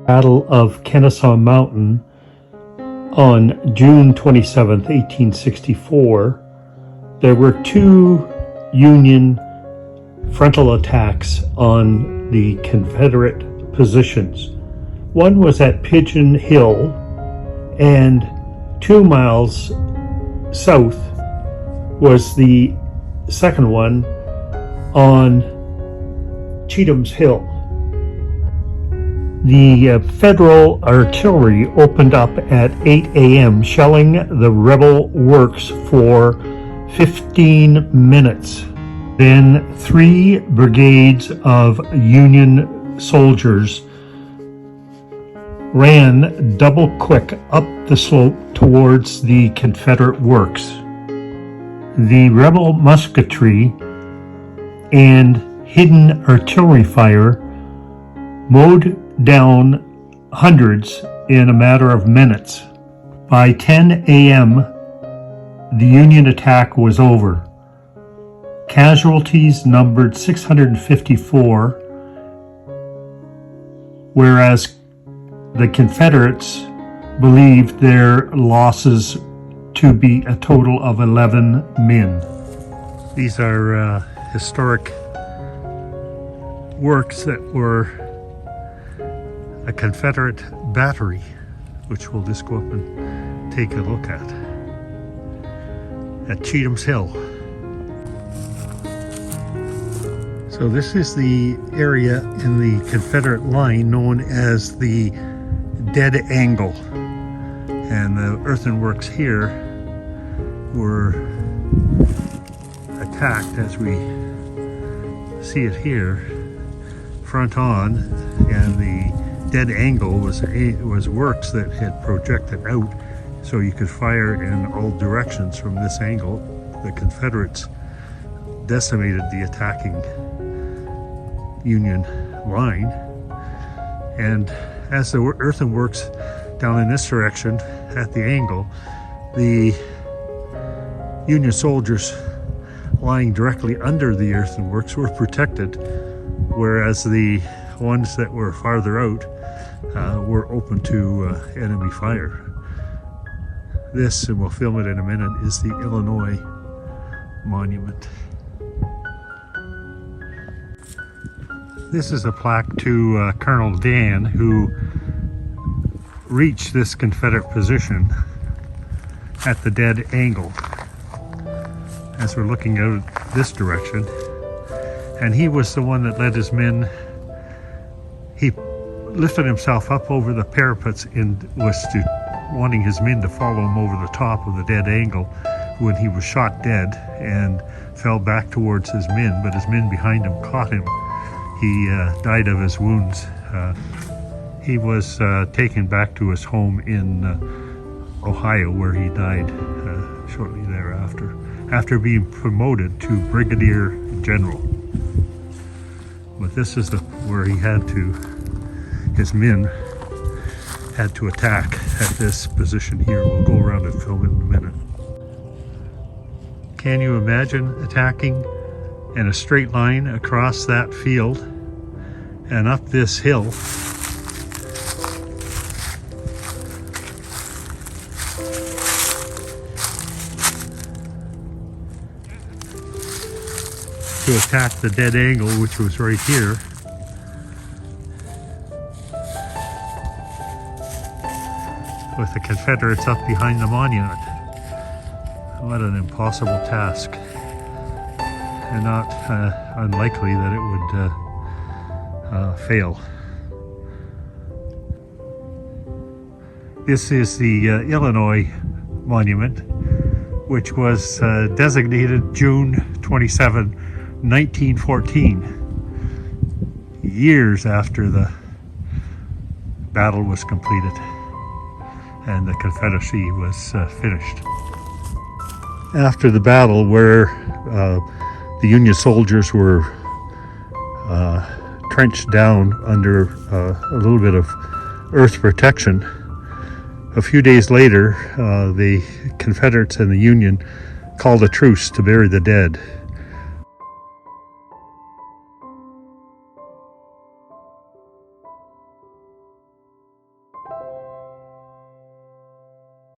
Battle of Kennesaw Mountain on June 27, 1864, there were two Union frontal attacks on the Confederate positions. One was at Pigeon Hill, and 2 miles south was the second one on Cheatham Hill. The Federal artillery opened up at 8 a.m., shelling the rebel works for 15 minutes. Then 3 brigades of Union soldiers ran double quick up the slope towards the Confederate works. The rebel musketry and hidden artillery fire mowed down hundreds in a matter of minutes. By 10 a.m., the Union attack was over. Casualties numbered 654, whereas the Confederates believed their losses to be a total of 11 men. These are historic works that were a Confederate battery, which we'll just go up and take a look at Cheatham Hill. So this is the area in the Confederate line known as the Dead Angle, and the earthworks here were attacked as we see it here, front on, and the dead angle was works that had projected out so you could fire in all directions from this angle. The Confederates decimated the attacking Union line, and as the earthworks down in this direction at the angle, the Union soldiers lying directly under the earthworks were protected, whereas the ones that were farther out were open to enemy fire. This, and we'll film it in a minute, is the Illinois Monument. This is a plaque to Colonel Dan, who reached this Confederate position at the dead angle as we're looking out this direction. And he was the one that led his men. He lifted himself up over the parapets and was wanting his men to follow him over the top of the dead angle when he was shot dead and fell back towards his men, but his men behind him caught him. He died of his wounds. He was taken back to his home in Ohio, where he died shortly thereafter, after being promoted to Brigadier General. But this is where he had to, his men had to attack at this position here. We'll go around and film it in a minute. Can you imagine attacking in a straight line across that field and up this hill? To attack the dead angle, which was right here. With the Confederates up behind the monument. What an impossible task. And not unlikely that it would fail. This is the Illinois Monument, which was designated June 27, 1914, years after the battle was completed and the Confederacy was finished. After the battle, where the Union soldiers were trenched down under a little bit of earth protection, a few days later, the Confederates and the Union called a truce to bury the dead.